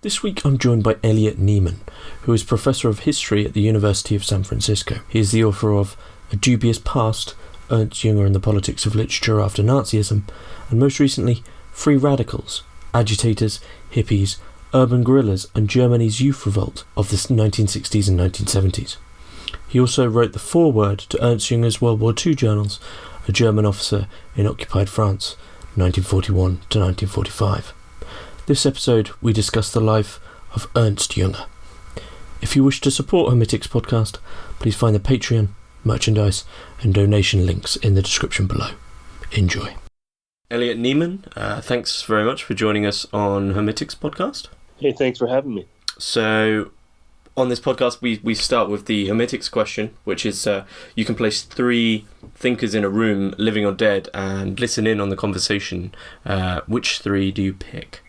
This week I'm joined by Elliot Neaman, who is Professor of History at the University of San Francisco. He is the author of A Dubious Past, Ernst Jünger and the Politics of Literature After Nazism, and most recently, Free Radicals, Agitators, Hippies, Urban Guerillas and Germany's Youth Revolt of the 1960s and 1970s. He also wrote the foreword to Ernst Jünger's World War II journals, A German Officer in Occupied France, 1941 to 1945. This episode, we discuss the life of Ernst Jünger. If you wish to support Emetics Podcast, please find the Patreon, merchandise and donation links in the description below. Enjoy. Elliot Neaman, thanks very much for joining us on Emetics Podcast. Hey, thanks for having me. So, on this podcast, we start with the Emetics Question, which is you can place three thinkers in a room, living or dead, and listen in on the conversation. Which three do you pick?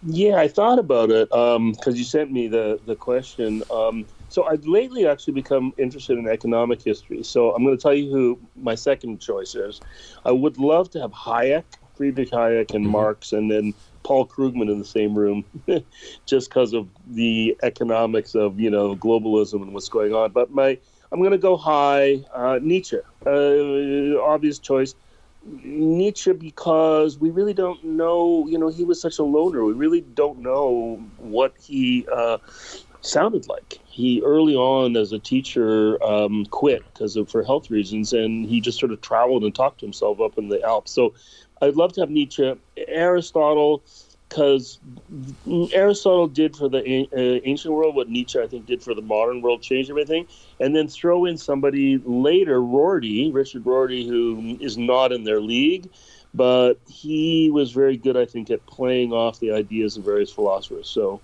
Yeah, I thought about it because you sent me the question. So I've lately actually become interested in economic history. So I'm going to tell you who my second choice is. I would love to have Friedrich Hayek and Marx, and then Paul Krugman in the same room, just because of the economics of, globalism and what's going on. But I'm going to go high, Nietzsche, obvious choice. Nietzsche, because we really don't know, he was such a loner. We really don't know what he sounded like. He early on as a teacher quit for health reasons, and he just sort of traveled and talked to himself up in the Alps. So I'd love to have Nietzsche. Aristotle, because Aristotle did for the ancient world what Nietzsche, I think, did for the modern world, changed everything. And then throw in somebody later, Richard Rorty, who is not in their league, but he was very good, I think, at playing off the ideas of various philosophers. So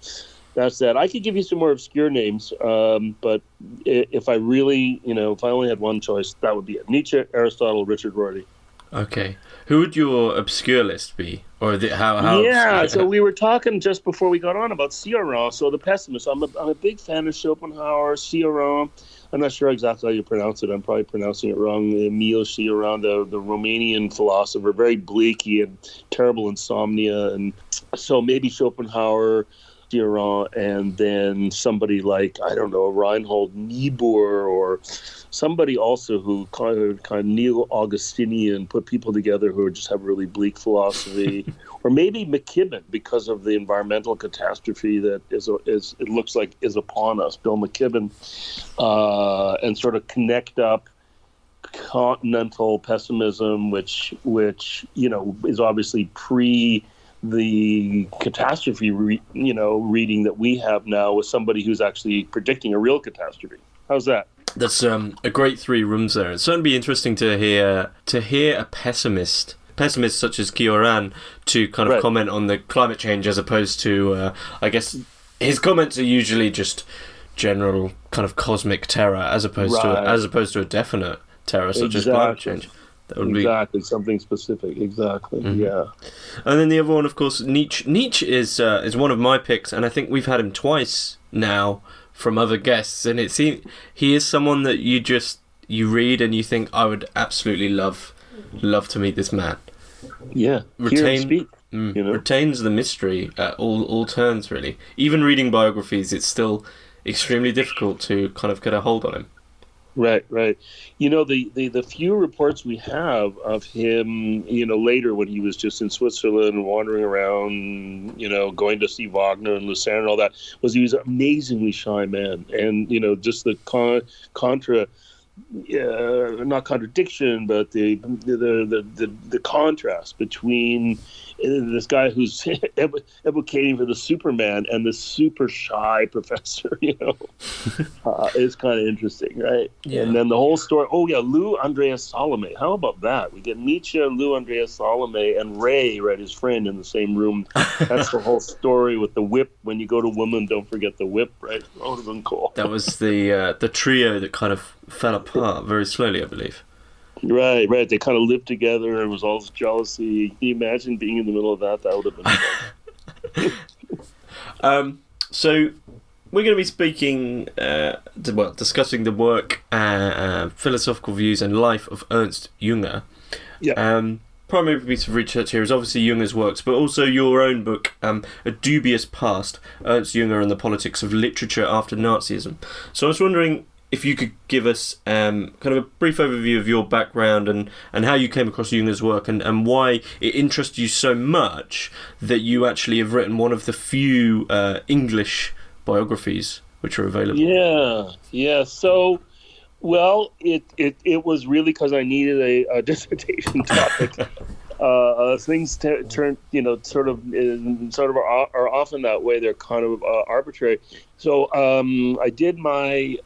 that's that. I could give you some more obscure names, but if I really, if I only had one choice, that would be it. Nietzsche, Aristotle, Richard Rorty. Okay. Who would your obscure list be? Or how Yeah, obscure? So we were talking just before we got on about Cioran, so the pessimist. I'm a big fan of Schopenhauer, Cioran. I'm not sure exactly how you pronounce it. I'm probably pronouncing it wrong. Emil Cioran, the Romanian philosopher, very bleak. He had terrible insomnia. And so maybe Schopenhauer, Cioran, and then somebody like, I don't know, Reinhold Niebuhr, or somebody also who kind of neo-Augustinian, put people together who just have really bleak philosophy. Or maybe McKibben, because of the environmental catastrophe that it looks like is upon us. Bill McKibben, and sort of connect up continental pessimism, which is obviously pre the catastrophe reading that we have now, with somebody who's actually predicting a real catastrophe. How's that? That's a great three rooms there. It'd certainly be interesting to hear a pessimist such as Cioran to kind of comment on the climate change, as opposed to I guess his comments are usually just general kind of cosmic terror, as opposed to a definite terror such as climate change. That would be something specific. Exactly. Mm-hmm. Yeah. And then the other one, of course, Nietzsche. Nietzsche is one of my picks, and I think we've had him twice now from other guests, and he is someone that you read and you think, I would absolutely love to meet this man. Yeah. Retains the mystery at all turns, really. Even reading biographies, it's still extremely difficult to kind of get a hold on him. Right. The few reports we have of him, later when he was just in Switzerland, wandering around, going to see Wagner and Lucerne and all that, was he was an amazingly shy man. And, just the not contradiction, but the contrast between this guy who's advocating for the Superman and the super shy professor, is kind of interesting, right? Yeah. And then the whole story. Oh yeah, Lou Andreas Salome. How about that? We get Nietzsche, Lou Andreas Salome, and Ray, right, his friend, in the same room. That's the whole story with the whip. When you go to Women, don't forget the whip, right? That would have been cool. That was the trio that kind of fell apart very slowly, I believe. Right. They kind of lived together, and it was all this jealousy. Can you imagine being in the middle of that? That would have been fun. So we're going to be speaking, discussing the work, philosophical views and life of Ernst Jünger. Yeah. primary piece of research here is obviously Junger's works, but also your own book, A Dubious Past, Ernst Jünger and the Politics of Literature After Nazism. So I was wondering if you could give us kind of a brief overview of your background and how you came across Junger's work and why it interests you so much that you actually have written one of the few English biographies which are available. Yeah. So, well, it was really because I needed a dissertation topic. Things turn, sort of are often that way. They're kind of arbitrary. So I did my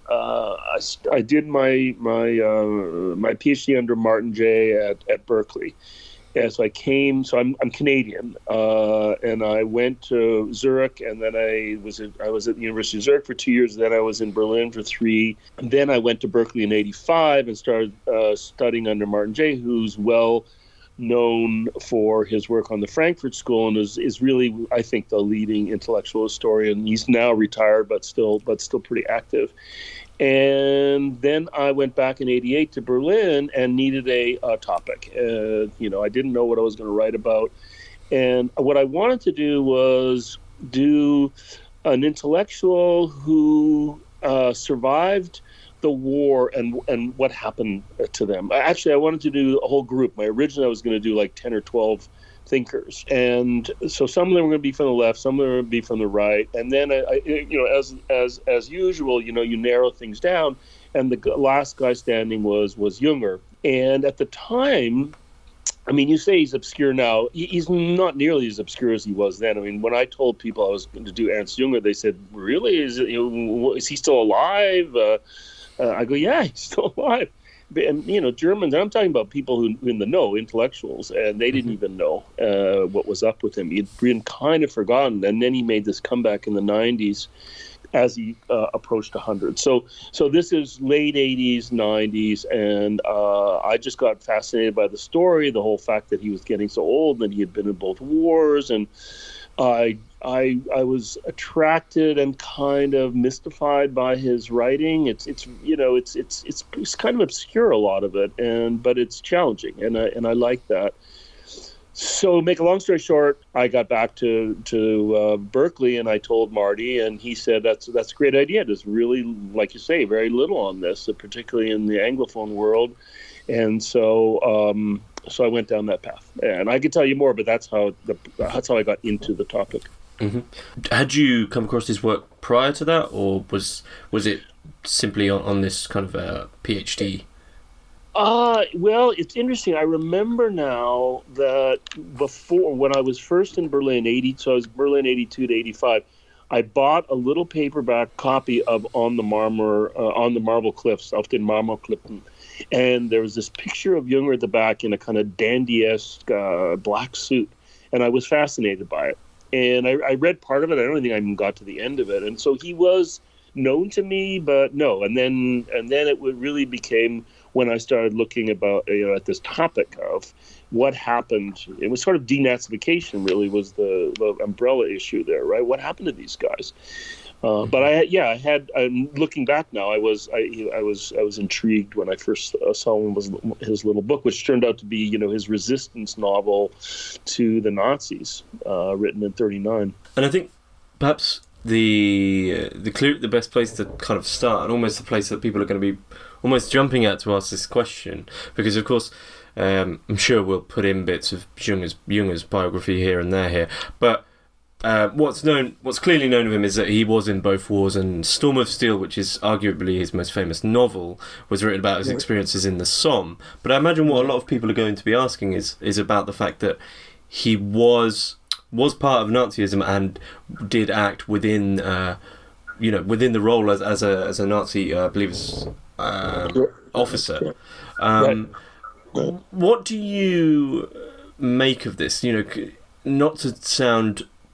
PhD under Martin Jay at Berkeley. Yeah, so I'm Canadian, and I went to Zurich, and then I was at the University of Zurich for 2 years. Then I was in Berlin for 3. And then I went to Berkeley in '85 and started studying under Martin Jay, who's well known for his work on the Frankfurt School and is really, I think, the leading intellectual historian. He's now retired, but still pretty active. And then I went back in '88 to Berlin and needed a topic. I didn't know what I was going to write about. And what I wanted to do was do an intellectual who survived the war and what happened to them. Actually, I wanted to do a whole group. Originally, I was going to do like 10 or 12 thinkers, and so some of them were going to be from the left, some of them were going to be from the right, and then as usual, you narrow things down, and the last guy standing was Jnger. And at the time, I mean, you say he's obscure now. He's not nearly as obscure as he was then. I mean, when I told people I was going to do Ernst Jünger, they said, "Really? Is he still alive?" I go, "Yeah, he's still alive." And Germans, and I'm talking about people who in the know, intellectuals, and they didn't even know what was up with him. He'd been kind of forgotten, and then he made this comeback in the '90s as he approached 100. So this is late '80s, '90s, and I just got fascinated by the story, the whole fact that he was getting so old, and he had been in both wars, and I was attracted and kind of mystified by his writing. It's kind of obscure, a lot of it, but it's challenging, and I like that. So, make a long story short, I got back to Berkeley, and I told Marty, and he said that's a great idea. There's really, like you say, very little on this, particularly in the Anglophone world, and so I went down that path. And I could tell you more, but that's how I got into the topic. Mm-hmm. Had you come across his work prior to that, or was it simply on this kind of PhD? Well, it's interesting. I remember now that before, when I was first in Berlin, so I was Berlin '82 to '85, I bought a little paperback copy of On the Marble Cliffs, auf den Marmorklippen. And there was this picture of Jünger at the back in a kind of dandy-esque black suit. And I was fascinated by it. And I read part of it. I don't think I even got to the end of it. And so he was known to me, but no. And then it really became when I started looking about at this topic of what happened. It was sort of denazification, really, was the umbrella issue there, right? What happened to these guys? But I had. Looking back now, I was intrigued when I first saw his little book, which turned out to be his resistance novel to the Nazis, written in '39. And I think perhaps the best place to kind of start, and almost the place that people are going to be almost jumping at to ask this question, because of course I'm sure we'll put in bits of Junger's biography here and there, but. What's clearly known of him is that he was in both wars, and Storm of Steel, which is arguably his most famous novel, was written about his experiences in the Somme. But I imagine what a lot of people are going to be asking is about the fact that he was part of Nazism and did act within within the role as a Nazi, I believe it's officer. What do you make of this? Not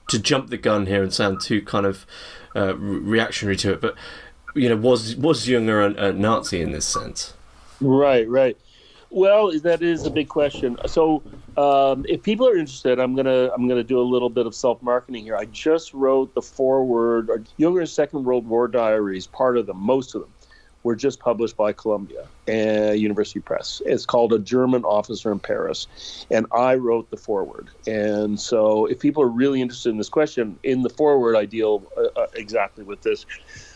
to jump the gun here and sound too kind of reactionary to it, but was Jünger a Nazi in this sense? Right. Well, that is a big question. So, if people are interested, I'm gonna do a little bit of self-marketing here. I just wrote the foreword, Jünger's Second World War diaries, part of them, most of them. were just published by Columbia University Press. It's called A German Officer in Paris, and I wrote the foreword. And so if people are really interested in this question, in the foreword I deal exactly with this.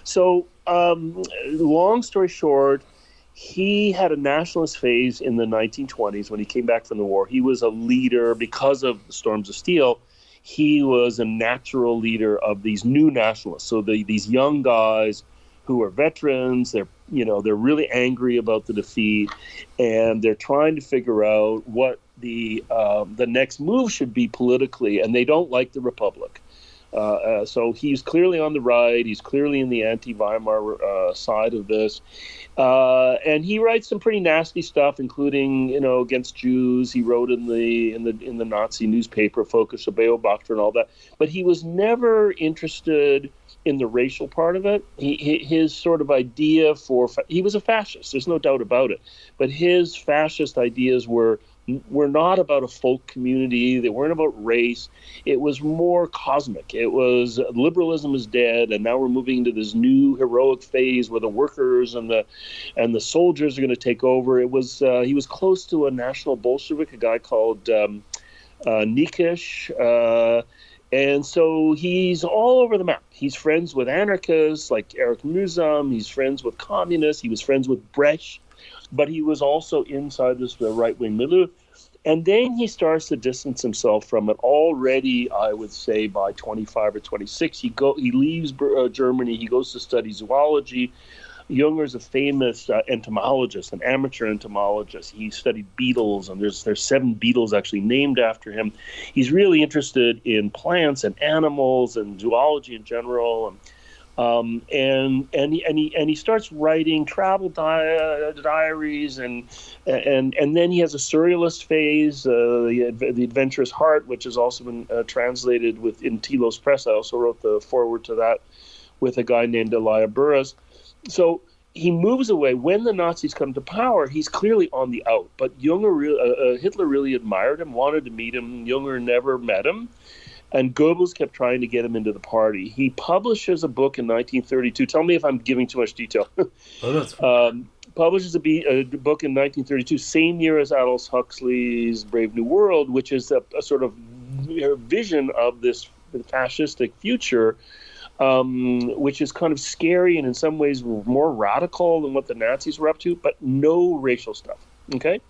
So long story short, he had a nationalist phase in the 1920s when he came back from the war. He was a leader because of the Storms of Steel. He was a natural leader of these new nationalists. So these young guys who are veterans, they're really angry about the defeat, and they're trying to figure out what the next move should be politically, and they don't like the Republic. So he's clearly on the right. He's clearly in the anti-Weimar side of this, and he writes some pretty nasty stuff, including against Jews. He wrote in the Nazi newspaper Focus of Beobachter and all that. But he was never interested in the racial part of it. His sort of idea he was a fascist. There's no doubt about it. But his fascist ideas were not about a folk community. They weren't about race. It was more cosmic. It was liberalism is dead, and now we're moving into this new heroic phase where the workers and the soldiers are going to take over. It was he was close to a national Bolshevik, a guy called Nikish, and so he's all over the map. He's friends with anarchists like Erich Mühsam. He's friends with communists. He was friends with Brecht. But he was also inside this right-wing milieu. And then he starts to distance himself from it already, I would say, by 25 or 26. He leaves Germany. He goes to study zoology. Jnger is a famous entomologist, an amateur entomologist. He studied beetles, and there's 7 beetles actually named after him. He's really interested in plants and animals and zoology in general. And he starts writing travel diaries, and then he has a surrealist phase, the Adventurous Heart, which has also been translated in Telos Press. I also wrote the foreword to that with a guy named Elia Burris. So he moves away. When the Nazis come to power, he's clearly on the out. But Hitler really admired him, wanted to meet him. Jnger never met him. And Goebbels kept trying to get him into the party. He publishes a book in 1932. Tell me if I'm giving too much detail. Oh, that's fine. Publishes a book in 1932, same year as Aldous Huxley's Brave New World, which is a sort of vision of this fascistic future, which is kind of scary and in some ways more radical than what the Nazis were up to, but no racial stuff. Okay?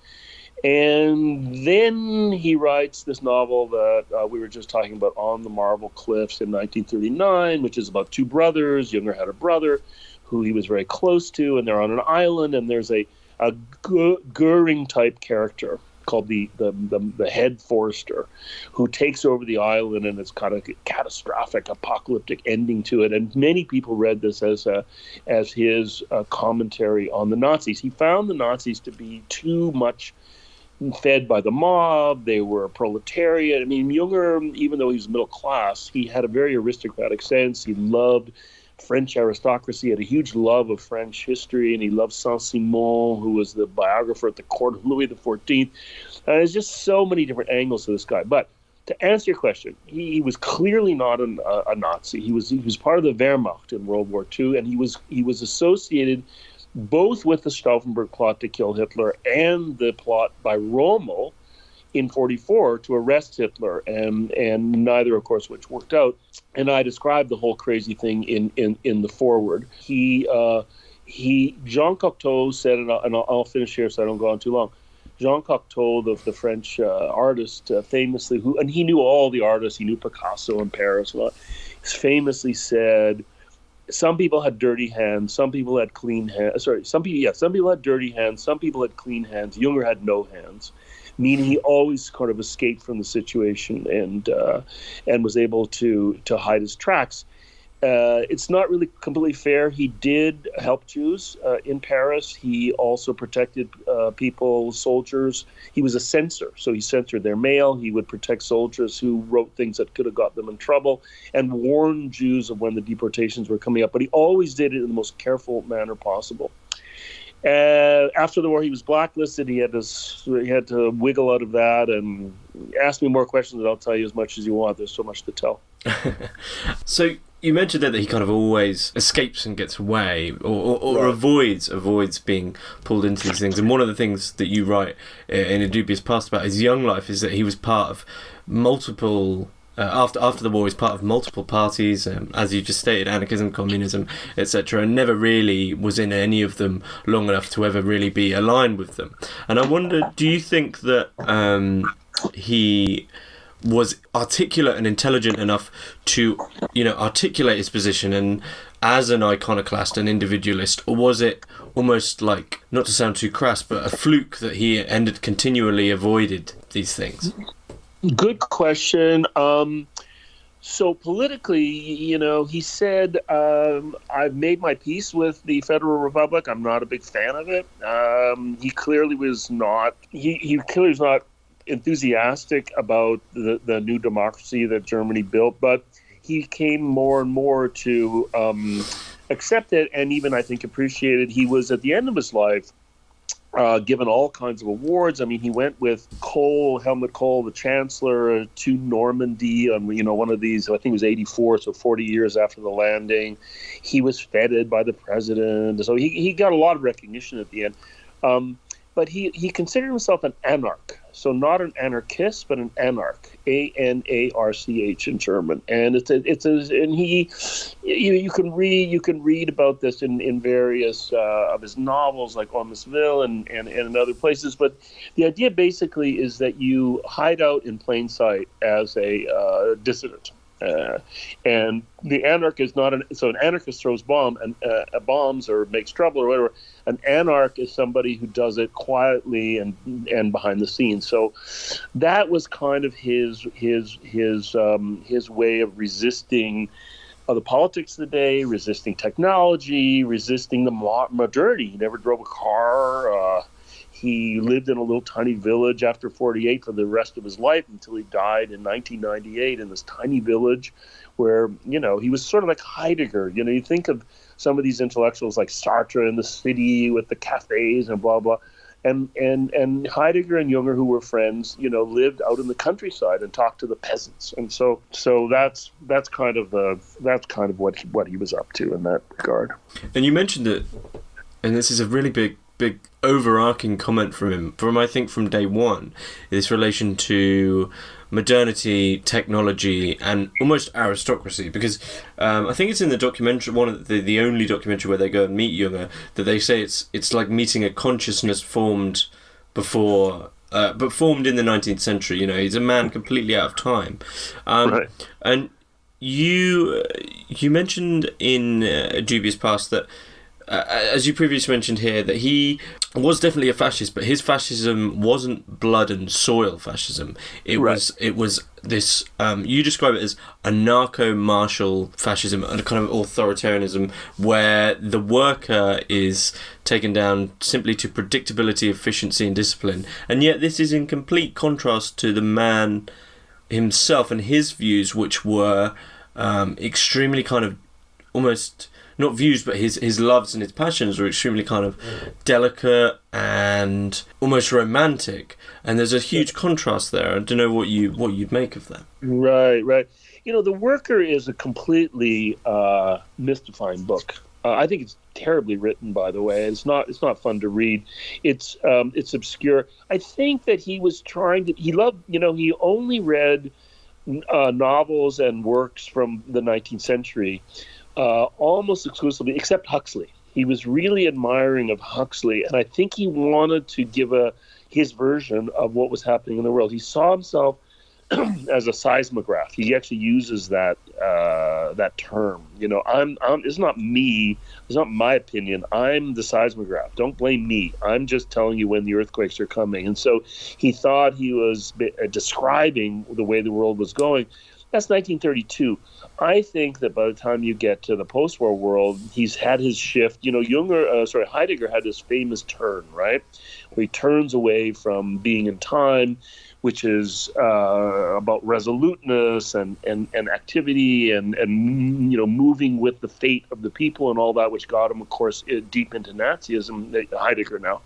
And then he writes this novel that we were just talking about, On the Marble Cliffs, in 1939, which is about 2 brothers. Jnger had a brother who he was very close to, and they're on an island, and there's a Goering-type character called the head forester who takes over the island, and it's kind of a catastrophic, apocalyptic ending to it. And many people read this as his commentary on the Nazis. He found the Nazis to be too much fed by the mob. They were a proletariat. I mean, Jnger, even though he was middle class, he had a very aristocratic sense. He loved French aristocracy, he had a huge love of French history, and he loved Saint-Simon, who was the biographer at the court of Louis XIV. There's just so many different angles to this guy. But to answer your question, he was clearly not a Nazi. He was part of the Wehrmacht in World War II, and he was associated both with the Stauffenberg plot to kill Hitler and the plot by Rommel in 1944 to arrest Hitler, and neither, of course, which worked out. And I described the whole crazy thing in the foreword. Jean Cocteau said, and I'll finish here so I don't go on too long. Jean Cocteau, the French artist, famously, and he knew all the artists, he knew Picasso in Paris, famously said, some people had dirty hands, some people had clean hands. Some people had dirty hands, some people had clean hands. Jnger had no hands, meaning he always kind of escaped from the situation and was able to hide his tracks. It's not really completely fair. He did help Jews in Paris. He also protected people, soldiers. He was a censor, so he censored their mail. He would protect soldiers who wrote things that could have got them in trouble and warn Jews of when the deportations were coming up. But he always did it in the most careful manner possible. After the war, he was blacklisted. He had to wiggle out of that, and ask me more questions and I'll tell you as much as you want. There's so much to tell. So you mentioned that he kind of always escapes and gets away, or avoids being pulled into these things. And one of the things that you write in A Dubious Past about his young life is that he was part of multiple. After the war, he's part of multiple parties, as you just stated, anarchism, communism, etc., and never really was in any of them long enough to ever really be aligned with them. And I wonder, do you think that he was articulate and intelligent enough to, articulate his position and as an iconoclast, an individualist, or was it almost like, not to sound too crass, but a fluke that he continually avoided these things? Good question. So politically, he said, I've made my peace with the Federal Republic. I'm not a big fan of it. He clearly was not. He clearly was not enthusiastic about the new democracy that Germany built, but he came more and more to accept it, and even I think appreciate it. He was at the end of his life given all kinds of awards. I mean, he went with Helmut Kohl, the Chancellor, to Normandy on, one of these, I think it was 84, so 40 years after the landing. He was feted by the president. So he got a lot of recognition at the end. But he considered himself an anarch. So not an anarchist, but an anarch, A-N-A-R-C-H in German. And you can read about this in various of his novels like Omisville and other places. But the idea basically is that you hide out in plain sight as a dissident. And the anarch is not so an anarchist throws bombs or makes trouble or whatever. An anarch is somebody who does it quietly and behind the scenes. So that was kind of his way of resisting the politics of the day, resisting technology, resisting the modernity. He never drove a car. He lived in a little tiny village after 48 for the rest of his life until he died in 1998 in this tiny village where, he was sort of like Heidegger. You think of some of these intellectuals like Sartre in the city with the cafes and blah, blah. And Heidegger and Jnger, who were friends, lived out in the countryside and talked to the peasants. And so that's kind of what he was up to in that regard. And you mentioned that, and this is a really big overarching comment from him, from day one, this relation to modernity, technology, and almost aristocracy. Because I think it's in the documentary, one of the only documentary where they go and meet Jnger, that they say it's like meeting a consciousness formed before, but formed in the 19th century. He's a man completely out of time. Right. And you mentioned in A Dubious Past that, as you previously mentioned here, that he was definitely a fascist, but his fascism wasn't blood and soil fascism. It was this. You describe it as anarcho-martial fascism, a kind of authoritarianism where the worker is taken down simply to predictability, efficiency, and discipline. And yet, this is in complete contrast to the man himself and his views, which were extremely kind of almost. Not views, but his loves and his passions were extremely kind of delicate and almost romantic. And there's a huge contrast there. I don't know what you'd make of that. Right. The Worker is a completely mystifying book. I think it's terribly written, by the way. It's not fun to read. It's obscure. I think that he was trying to. He loved. He only read novels and works from the 19th century. Almost exclusively, except Huxley. He was really admiring of Huxley, and I think he wanted to give his version of what was happening in the world. He saw himself as a seismograph. He actually uses that term. It's not me. It's not my opinion. I'm the seismograph. Don't blame me. I'm just telling you when the earthquakes are coming. And so he thought he was describing the way the world was going. That's 1932. I think that by the time you get to the post-war world, he's had his shift. Heidegger had this famous turn, right? Where he turns away from being in time, which is about resoluteness and activity and moving with the fate of the people and all that, which got him, of course, deep into Nazism, Heidegger now.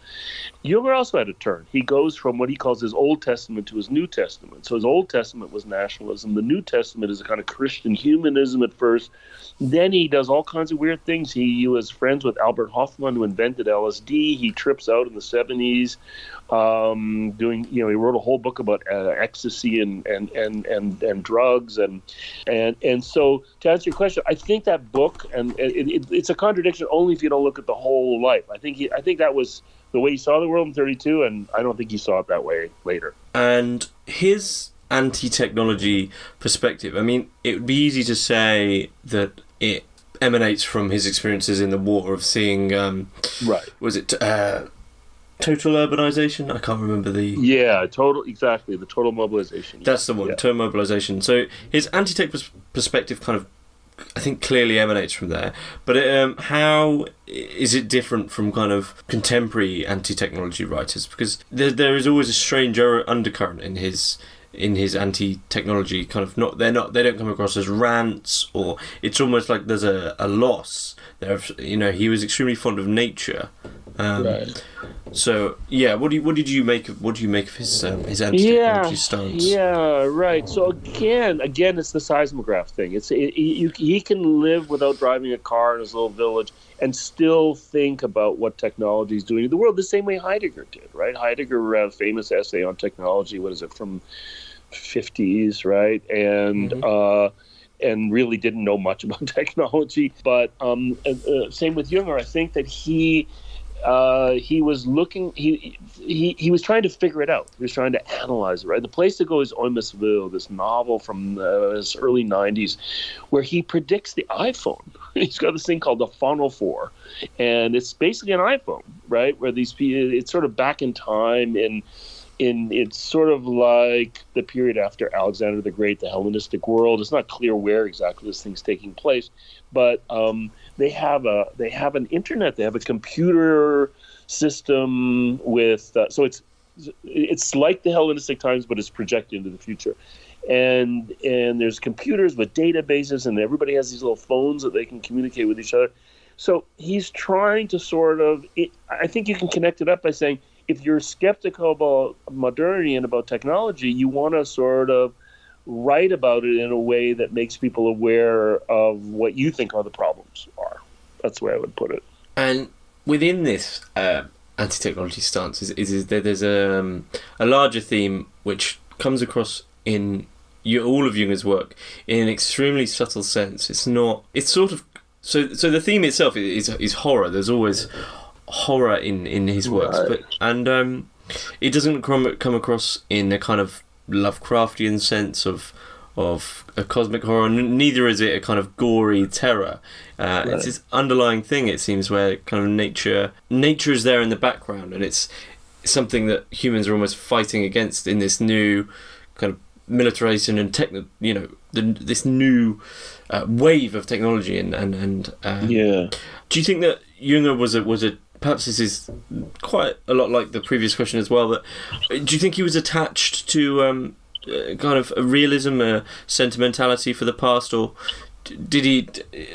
Jünger also had a turn. He goes from what he calls his Old Testament to his New Testament. So his Old Testament was nationalism. The New Testament is a kind of Christian humanism at first. Then he does all kinds of weird things. He was friends with Albert Hoffman, who invented LSD. He trips out in the 70s, he wrote a whole book about ecstasy and drugs. And so to answer your question, I think that book, and it's a contradiction only if you don't look at the whole life. I think that was the way he saw the world in 1932, and I don't think he saw it that way later. And his anti-technology perspective, I mean, it would be easy to say that it emanates from his experiences in the war of seeing, was it total urbanization? I can't remember the... Yeah, the total mobilization. That's the one, yeah. Total mobilization. So his anti-tech perspective kind of, I think, clearly emanates from there. But how is it different from kind of contemporary anti-technology writers? Because there is always a strange undercurrent in his anti-technology kind of they don't come across as rants, or it's almost like there's a loss there. He was extremely fond of nature. Right. So yeah, what did you make of his anti-technology stance? Yeah, right. So again, it's the seismograph thing. He can live without driving a car in his little village and still think about what technology is doing to the world, the same way Heidegger did, right? Heidegger wrote a famous essay on technology. What is it, from 50s, right? And and really didn't know much about technology. But same with Jünger. I think that he was looking. He was trying to figure it out. He was trying to analyze it. Right. The place to go is Oemesville, this novel from his early '90s, where he predicts the iPhone. He's got this thing called the Funnel 4, and it's basically an iPhone, right? Where these people, it's sort of back in time, and it's sort of like the period after Alexander the Great, the Hellenistic world. It's not clear where exactly this thing's taking place, but they have an internet. They have a computer system with so it's like the Hellenistic times, but it's projected into the future. And there's computers with databases, and everybody has these little phones that they can communicate with each other. So he's trying to sort of, I think you can connect it up by saying, if you're skeptical about modernity and about technology, you want to sort of write about it in a way that makes people aware of what you think are the problems are. That's the way I would put it. And within this anti-technology stance, there's a larger theme which comes across in all of Jünger's work in an extremely subtle sense. It's sort of so the theme itself is horror. There's always horror in his works, right. but it doesn't come across in a kind of Lovecraftian sense of a cosmic horror. Neither is it a kind of gory terror. Right. It's this underlying thing, it seems, where kind of nature is there in the background, and it's something that humans are almost fighting against in this new kind of militarization and this new wave of technology and yeah. Do you think that Jünger was a perhaps this is quite a lot like the previous question as well, that do you think he was attached to kind of a realism, a sentimentality for the past, or did he,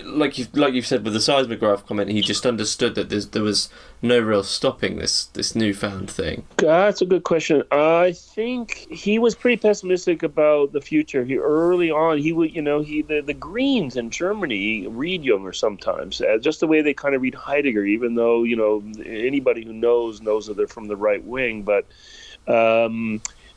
like you've said with the seismograph comment, he just understood that there was no real stopping this newfound thing? That's a good question. I think he was pretty pessimistic about the future. Early on, the Greens in Germany read Jünger sometimes, just the way they kind of read Heidegger, even though anybody who knows that they're from the right wing, but.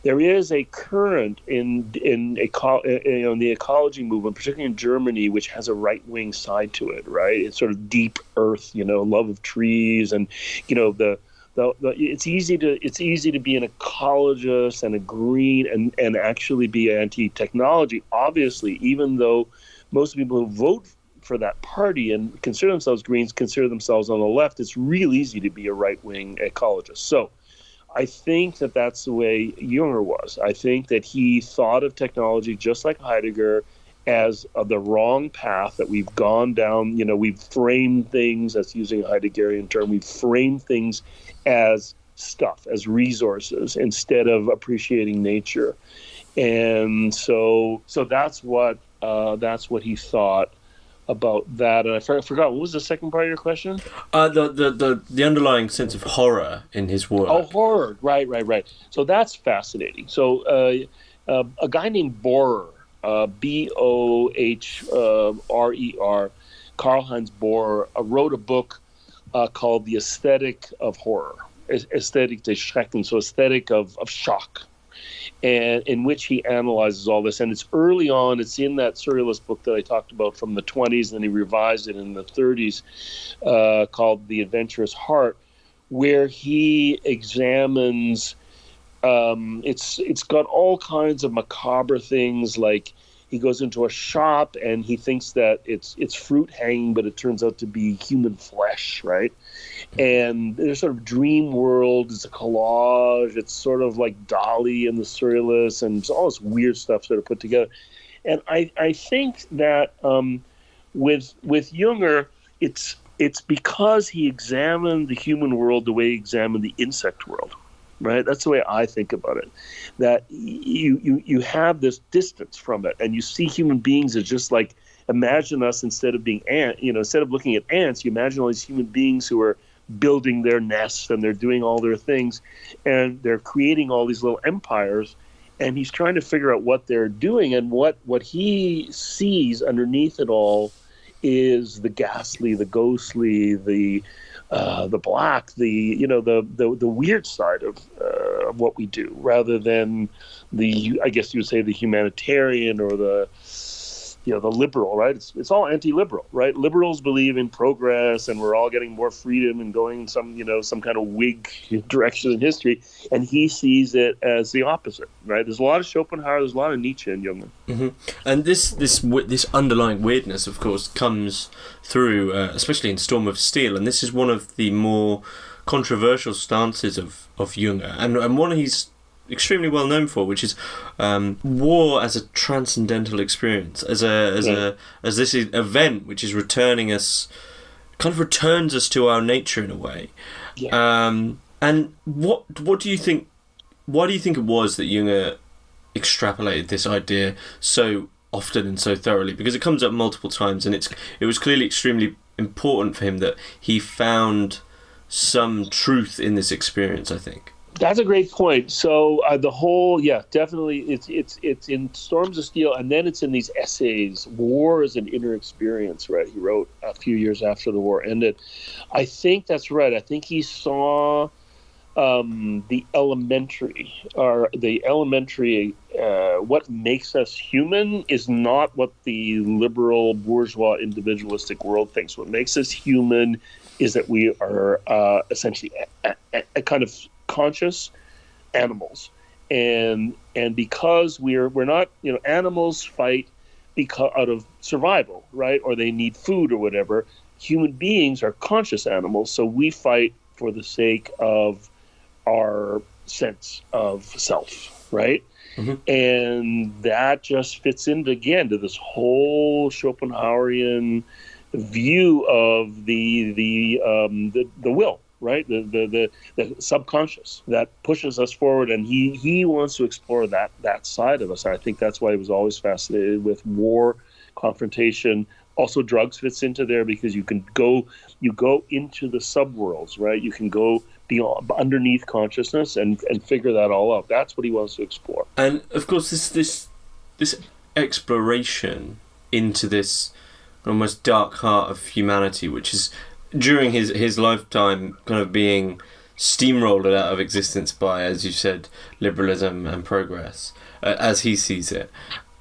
There is a current in the ecology movement, particularly in Germany, which has a right-wing side to it. Right, it's sort of deep earth, love of trees, and it's easy to be an ecologist and a green and actually be anti-technology. Obviously, even though most people who vote for that party and consider themselves Greens consider themselves on the left, it's real easy to be a right-wing ecologist. So. I think that that's the way Jünger was. I think that he thought of technology just like Heidegger as the wrong path that we've gone down. We've framed things, that's using a Heideggerian term, we've framed things as stuff, as resources, instead of appreciating nature. And so that's what he thought about that. And I forgot, what was the second part of your question? The underlying sense of horror in his work. Oh, horror! Right. So that's fascinating. So a guy named Bohrer, Bohrer, Karl-Heinz Bohrer, wrote a book called The Aesthetic of Horror, Aesthetic des Schreckens, so aesthetic of shock, and in which he analyzes all this. And it's early on, it's in that surrealist book that I talked about from the 20s, and he revised it in the 30s, called The Adventurous Heart, where he examines, it's got all kinds of macabre things, like he goes into a shop and he thinks that it's fruit hanging, but it turns out to be human flesh, right? And there's sort of dream world, it's a collage, it's sort of like Dali and the surrealists, and it's all this weird stuff sort of put together. And I think that with Jünger, it's because he examined the human world the way he examined the insect world. Right, that's the way I think about it. That you have this distance from it, and you see human beings as just like, imagine us instead of being instead of looking at ants, you imagine all these human beings who are building their nests and they're doing all their things, and they're creating all these little empires. And he's trying to figure out what they're doing, and what he sees underneath it all is the ghastly, the ghostly, the black, the weird side of what we do, rather than I guess you would say the humanitarian or the liberal, right? It's all anti-liberal, right? Liberals believe in progress and we're all getting more freedom and going some kind of Whig direction in history, and he sees it as the opposite, right? There's a lot of Schopenhauer, there's a lot of Nietzsche in Jünger. Mm-hmm. And this underlying weirdness, of course, comes through, especially in Storm of Steel, and this is one of the more controversial stances of Jünger, and one he's extremely well known for, which is war as a transcendental experience, as this event which is returns us to our nature in a way. Yeah. And what do you think? Why do you think it was that Jünger extrapolated this idea so often and so thoroughly? Because it comes up multiple times, and it was clearly extremely important for him that he found some truth in this experience, I think. That's a great point. So definitely, it's in Storms of Steel, and then it's in these essays. War is an inner experience, right? He wrote a few years after the war ended. I think that's right. I think he saw the elementary. What makes us human is not what the liberal bourgeois individualistic world thinks. What makes us human is that we are essentially a kind of conscious animals, and because we're not, animals fight because out of survival, right? Or they need food or whatever. Human beings are conscious animals, so we fight for the sake of our sense of self, right? Mm-hmm. And that just fits into this whole Schopenhauerian view of the will, right? The subconscious that pushes us forward, and he wants to explore that side of us. I think that's why he was always fascinated with war, confrontation. Also, drugs fits into there because you go into the subworlds, right? You can go beyond, underneath consciousness, and figure that all out. That's what he wants to explore. And of course, this exploration into this almost dark heart of humanity, which is during his lifetime kind of being steamrolled out of existence by, as you said, liberalism and progress, as he sees it.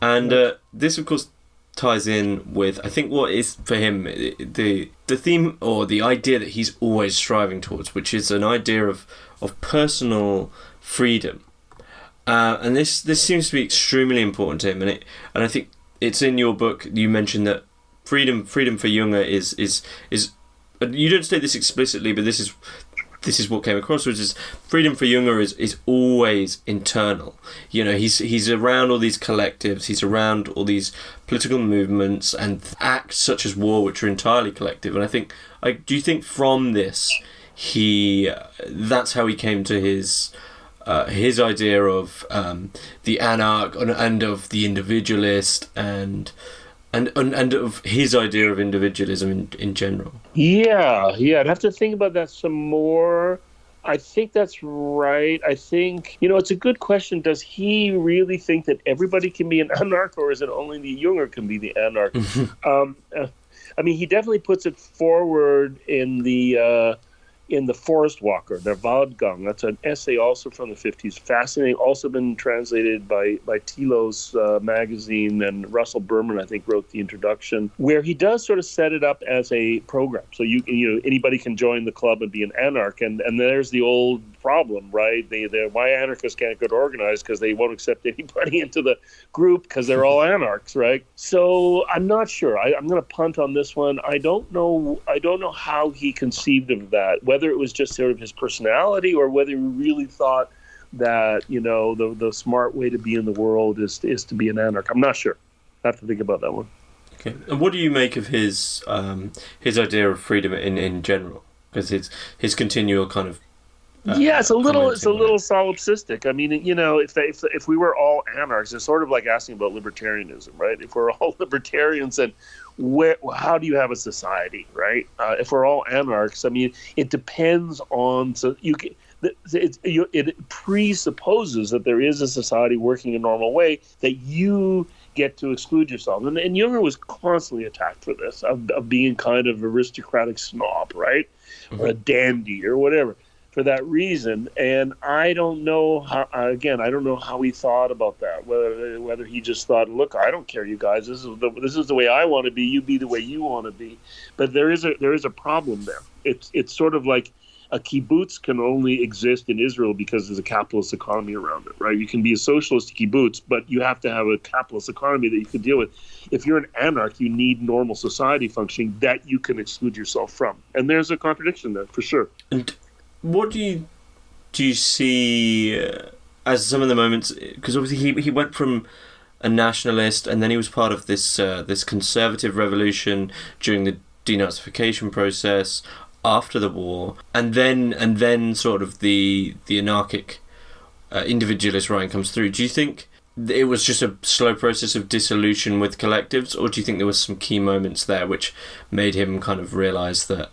And this, of course, ties in with, I think, what is for him the theme or the idea that he's always striving towards, which is an idea of personal freedom. And this seems to be extremely important to him. And I think it's in your book, you mentioned that freedom for Jünger is you don't state this explicitly, but this is what came across, which is freedom for Jünger is always internal. He's around all these collectives, he's around all these political movements and acts such as war, which are entirely collective. And do you think from this that's how he came to his idea of the anarch and of the individualist and of his idea of individualism in general. Yeah, I'd have to think about that some more. I think that's right. I think, it's a good question. Does he really think that everybody can be an anarch, or is it only the Jnger can be the anarch? He definitely puts it forward in the Forest Walker, Der Waldgang. That's an essay also from the 50s. Fascinating. Also been translated by Thilo's magazine, and Russell Berman, I think, wrote the introduction, where he does sort of set it up as a program. So anybody can join the club and be an anarch. And there's the old problem, right? Why anarchists can't get organized because they won't accept anybody into the group because they're all anarchs, right? So I'm not sure. I'm going to punt on this one. I don't know how he conceived of that, whether it was just sort of his personality or whether he really thought that, the smart way to be in the world is to be an anarch. I'm not sure. I have to think about that one. Okay. And what do you make of his idea of freedom in general? Because his continual kind of it's a little solipsistic. If we were all anarchs, it's sort of like asking about libertarianism, right? If we're all libertarians, then how do you have a society, right? If we're all anarchs, it depends on. So it presupposes that there is a society working a normal way, that you get to exclude yourself. And Jnger was constantly attacked for this, of being kind of aristocratic snob, right? Mm-hmm. Or a dandy or whatever. For that reason, and I don't know how he thought about that. Whether he just thought, look, I don't care, you guys. This is the way I want to be. You be the way you want to be. But there is a problem there. It's sort of like a kibbutz can only exist in Israel because there's a capitalist economy around it, right? You can be a socialist kibbutz, but you have to have a capitalist economy that you can deal with. If you're an anarch, you need normal society functioning that you can exclude yourself from, and there's a contradiction there for sure. And what do you see as some of the moments? Because obviously he went from a nationalist, and then he was part of this conservative revolution during the denazification process after the war, and then sort of the anarchic individualist writing comes through. Do you think it was just a slow process of dissolution with collectives, or do you think there was some key moments there which made him kind of realise that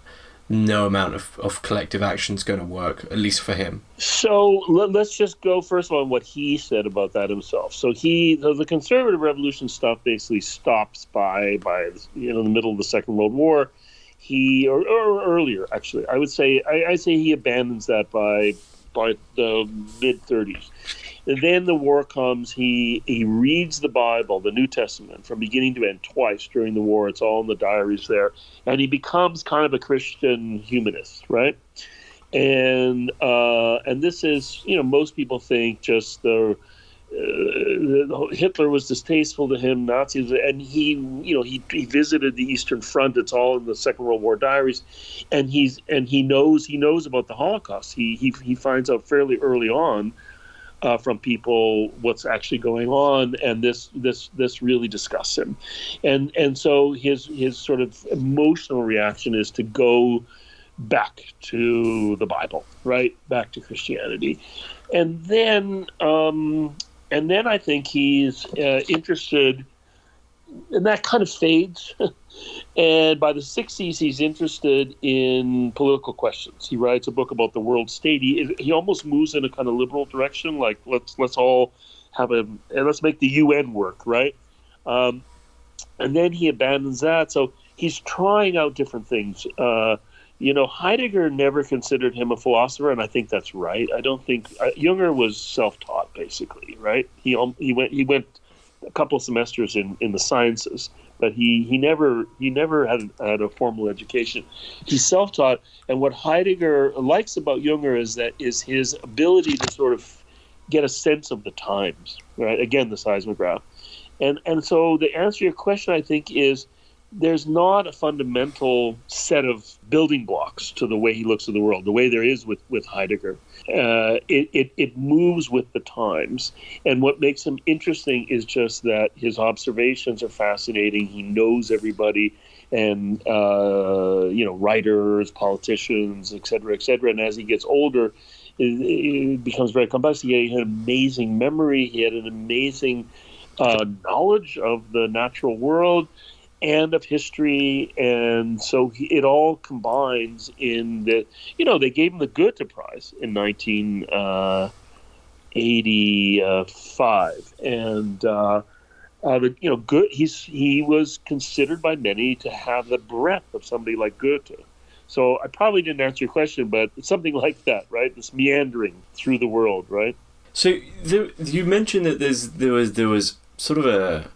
no amount of collective action is going to work, at least for him? So let's just go first of all on what he said about that himself. So the conservative revolution stuff basically stops by the middle of the Second World War. Or earlier, actually, I would say he abandons that by the mid-30s. And then the war comes. He reads the Bible, the New Testament, from beginning to end twice during the war. It's all in the diaries there. And he becomes kind of a Christian humanist, right? And this is, most people think just Hitler was distasteful to him, Nazis, and he visited the Eastern Front. It's all in the Second World War diaries, and he knows about the Holocaust. He finds out fairly early on from people what's actually going on, and this really disgusts him, and so his sort of emotional reaction is to go back to the Bible, right, back to Christianity, and then I think he's interested, and that kind of fades. And by the 60s, he's interested in political questions. He writes a book about the world state. He almost moves in a kind of liberal direction, like let's all let's make the UN work, right? And then he abandons that. So he's trying out different things. Heidegger never considered him a philosopher, and I think that's right. I don't think Jnger was self-taught, basically, right? He went a couple of semesters in the sciences, but he never had a formal education. He's self-taught, and what Heidegger likes about Jnger is his ability to sort of get a sense of the times, right? Again, the seismograph, and so the answer to your question, I think, is there's not a fundamental set of building blocks to the way he looks at the world, the way there is with Heidegger. It moves with the times. And what makes him interesting is just that his observations are fascinating. He knows everybody. and writers, politicians, et cetera, et cetera. And as he gets older, it becomes very complex. He had amazing memory. He had an amazing knowledge of the natural world and of history, and so it all combines in the. They gave him the Goethe Prize in 1985, and he was considered by many to have the breadth of somebody like Goethe. So I probably didn't answer your question, but it's something like that, right? This meandering through the world, right? So you mentioned that there was sort of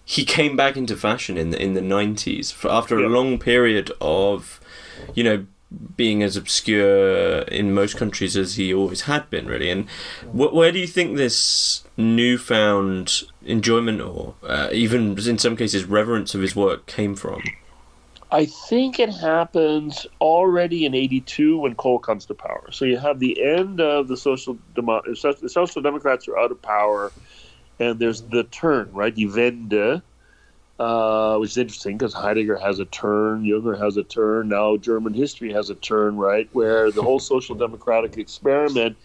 he came back into fashion in the 90s after a long period of, being as obscure in most countries as he always had been, really. And where do you think this newfound enjoyment, or even in some cases reverence of his work, came from? I think it happens already in 82 when Kohl comes to power. So you have the end of the Social Democrats are out of power, and there's the turn, right? Die Wende, which is interesting because Heidegger has a turn, Jnger has a turn, now German history has a turn, right? Where the whole social democratic experiment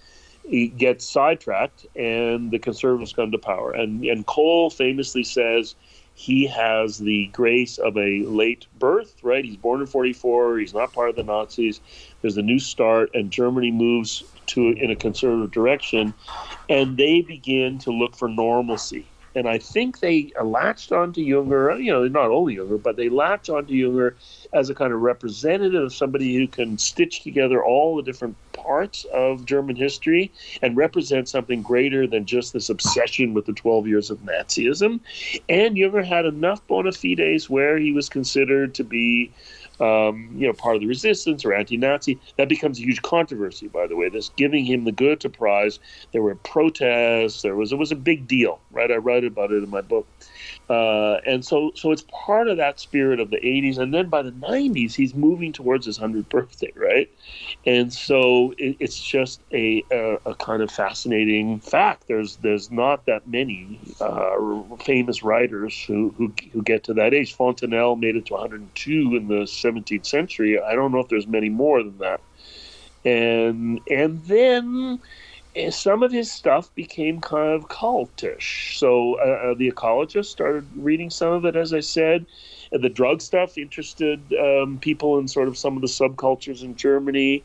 gets sidetracked and the conservatives come to power. And Kohl famously says he has the grace of a late birth, right? He's born in 1944, he's not part of the Nazis, there's a new start, and Germany moves in a conservative direction, and they begin to look for normalcy. And I think they latched onto Jnger, not only Jnger, but they latch onto Jnger as a kind of representative of somebody who can stitch together all the different parts of German history and represent something greater than just this obsession with the 12 years of Nazism. And Jnger had enough bona fides where he was considered to be part of the resistance or anti-Nazi. That becomes a huge controversy, by the way. This giving him the Goethe Prize, there were protests. It was a big deal, right? I write about it in my book. And so it's part of that spirit of the 80s. And then by the 90s, he's moving towards his 100th birthday, right? And so it's just a kind of fascinating fact. There's not that many famous writers who get to that age. Fontenelle made it to 102 in the 17th century. I don't know if there's many more than that. And then some of his stuff became kind of cultish. So The Ecologist started reading some of it, as I said. The drug stuff interested people in sort of some of the subcultures in Germany.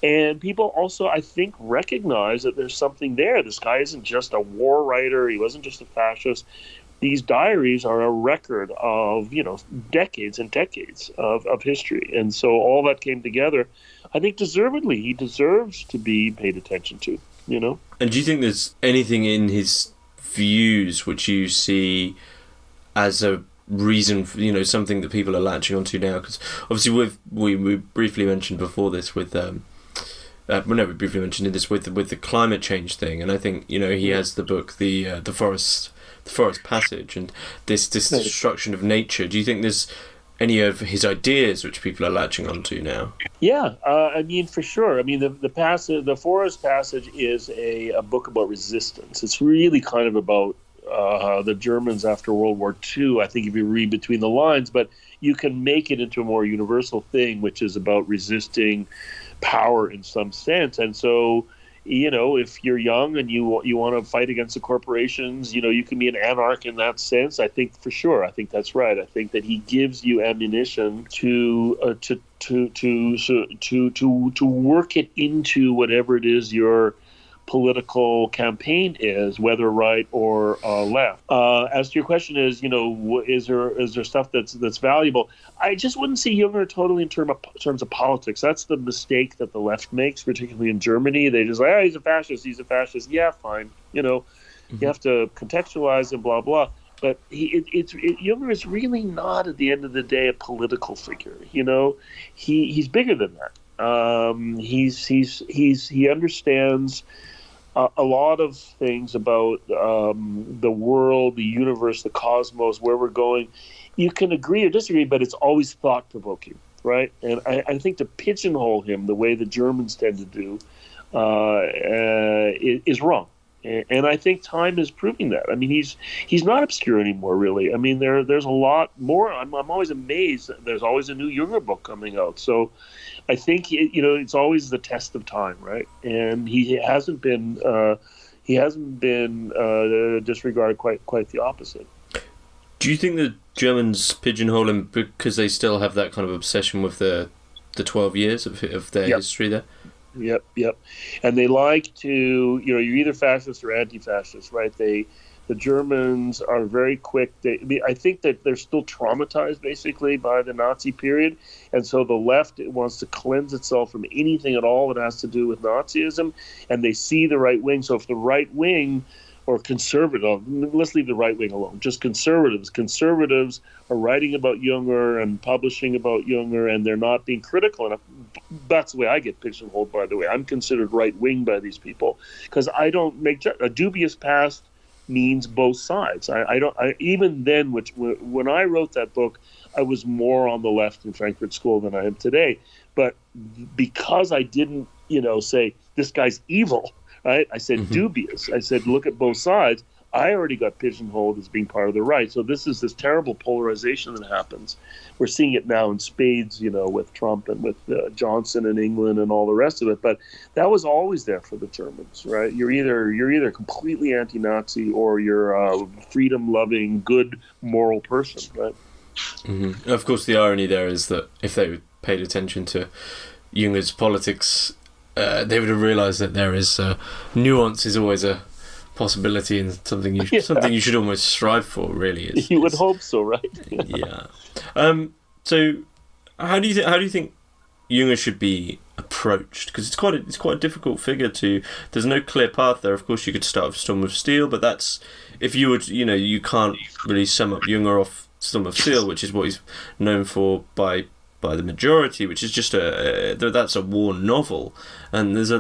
And people also, I think, recognize that there's something there. This guy isn't just a war writer. He wasn't just a fascist. These diaries are a record of, decades and decades of history. And so all that came together. I think deservedly, he deserves to be paid attention to. And do you think there's anything in his views which you see as a reason for, something that people are latching onto now? Because obviously we briefly mentioned before this with we briefly mentioned this with the climate change thing, and I think he has the book the forest passage and this destruction of nature. Do you think there's any of his ideas which people are latching onto now? Yeah, for sure. The Forest Passage is a book about resistance. It's really kind of about the Germans after World War II, I think, if you read between the lines, but you can make it into a more universal thing, which is about resisting power in some sense. And so, if you're young and you want to fight against the corporations, you can be an anarch in that sense. I think for sure. I think that's right. I think that he gives you ammunition to work it into whatever it is your political campaign is, whether right or left. As to your question is there stuff that's valuable? I just wouldn't see Jnger totally in terms of politics. That's the mistake that the left makes, particularly in Germany. They just he's a fascist. Yeah, fine. You have to contextualize and blah blah. But Jnger is really not, at the end of the day, a political figure. He's bigger than that. He understands a lot of things about the world, the universe, the cosmos, where we're going. You can agree or disagree, but it's always thought-provoking, right? And I think to pigeonhole him the way the Germans tend to do is wrong. And I think time is proving that. I mean, he's not obscure anymore, really. I mean, there's a lot more. I'm always amazed that there's always a new Jnger book coming out. So I think, it's always the test of time, right? And he hasn't been disregarded, quite the opposite. Do you think the Germans pigeonhole him because they still have that kind of obsession with the 12 years of their history there? Yep. And they like to, you're either fascist or anti-fascist, right? The Germans are very quick. I think that they're still traumatized, basically, by the Nazi period. And so the left wants to cleanse itself from anything at all that has to do with Nazism. And they see the right wing. So if the right wing or conservative, let's leave the right wing alone, just conservatives are writing about Jnger and publishing about Jnger, and they're not being critical enough. That's the way I get pigeonholed, by the way. I'm considered right wing by these people because I don't make a dubious past means both sides. I even then, when I wrote that book, I was more on the left in Frankfurt School than I am today. But because I didn't, say this guy's evil, right? I said dubious. I said look at both sides. I already got pigeonholed as being part of the right. So this is this terrible polarization that happens. We're seeing it now in spades, with Trump and with Johnson in England and all the rest of it. But that was always there for the Germans, right? You're either completely anti-Nazi or you're a freedom-loving, good, moral person, right? Mm-hmm. Of course, the irony there is that if they paid attention to Junger's politics, they would have realised that there is nuance is always a possibility and something you should almost strive for, really. You would hope so, right? Yeah. So how do you think Jnger should be approached? Because it's quite a difficult figure to. There's no clear path there. Of course, you could start with Storm of Steel, but that's if you would, you can't really sum up Jnger off Storm of Steel, which is what he's known for by the majority, which is just that's a war novel, and there's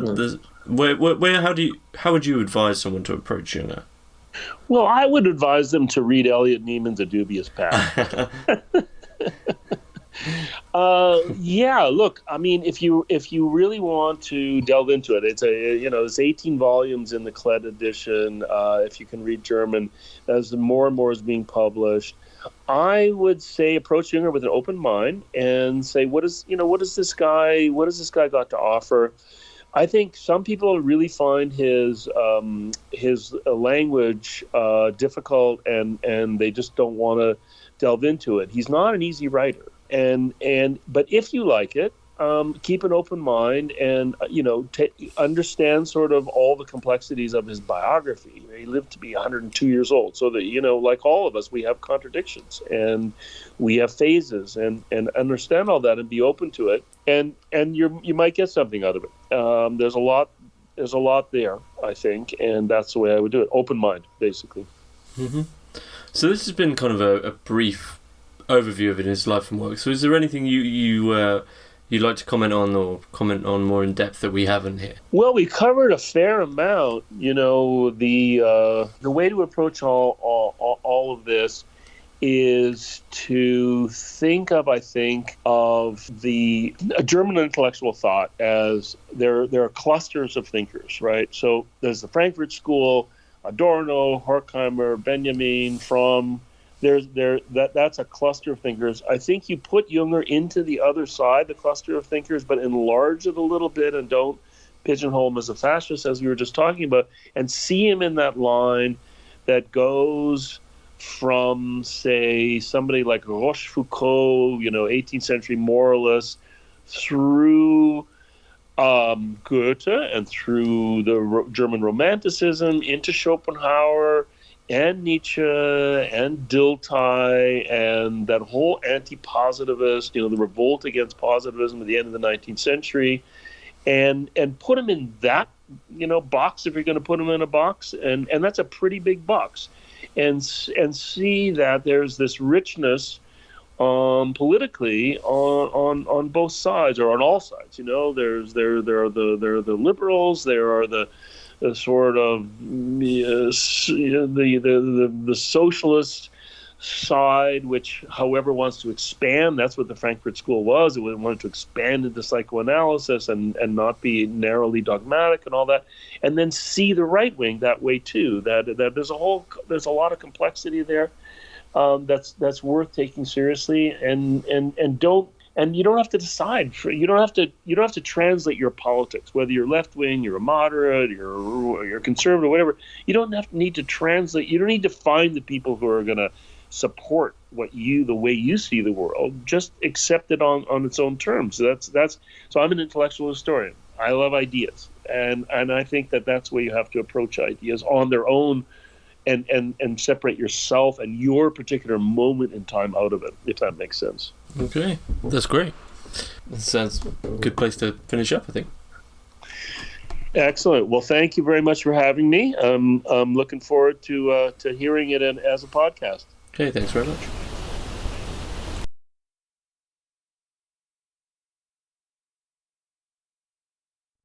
how would you advise someone to approach Jnger? Well, I would advise them to read Elliot Neaman's A Dubious Past. Look, I mean, if you really want to delve into it, it's 18 volumes in the Klett edition. If you can read German, as more and more is being published, I would say approach Jnger with an open mind and say, what does this guy got to offer? I think some people really find his language difficult and they just don't want to delve into it. He's not an easy writer, but if you like it, keep an open mind and understand sort of all the complexities of his biography. He lived to be 102 years old, so that like all of us, we have contradictions and we have phases, and understand all that and be open to it, and you might get something out of it. There's a lot there, I think, and that's the way I would do it. Open mind, basically. Mm-hmm. So this has been kind of a brief overview of his life and work. So is there anything you'd like to comment on more in depth that we haven't here? Well, we covered a fair amount. The way to approach all of this is to think of the German intellectual thought as there are clusters of thinkers, right? So there's the Frankfurt School, Adorno, Horkheimer, Benjamin, Fromm. That's a cluster of thinkers. I think you put Jnger into the other side, the cluster of thinkers, but enlarge it a little bit and don't pigeonhole him as a fascist, as we were just talking about, and see him in that line that goes from, say, somebody like Rochefoucauld, 18th century moralist, through Goethe and through the German Romanticism into Schopenhauer and Nietzsche and Dilthey and that whole anti-positivist, the revolt against positivism at the end of the 19th century, and put him in that box if you're going to put him in a box, and that's a pretty big box, and see that there's this richness politically on both sides, or on all sides. There are the liberals, there are the sort of the socialist side, which, however, wants to expand. That's what the Frankfurt School was. It wanted to expand into psychoanalysis and not be narrowly dogmatic and all that. And then see the right wing that way too. That there's a lot of complexity there that's worth taking seriously. And you don't have to decide. You don't have to translate your politics, whether you're left wing, you're a moderate, you're conservative, whatever. You don't need to translate. You don't need to find the people who are going to support the way you see the world. Just accept it on its own terms. So so I'm an intellectual historian. I love ideas, and I think that's where you have to approach ideas on their own, and separate yourself and your particular moment in time out of it, if that makes sense. Okay, that's great. That sounds a good place to finish up, I think. Excellent. Well, thank you very much for having me. I'm looking forward to hearing it as a podcast. Okay, thanks very much.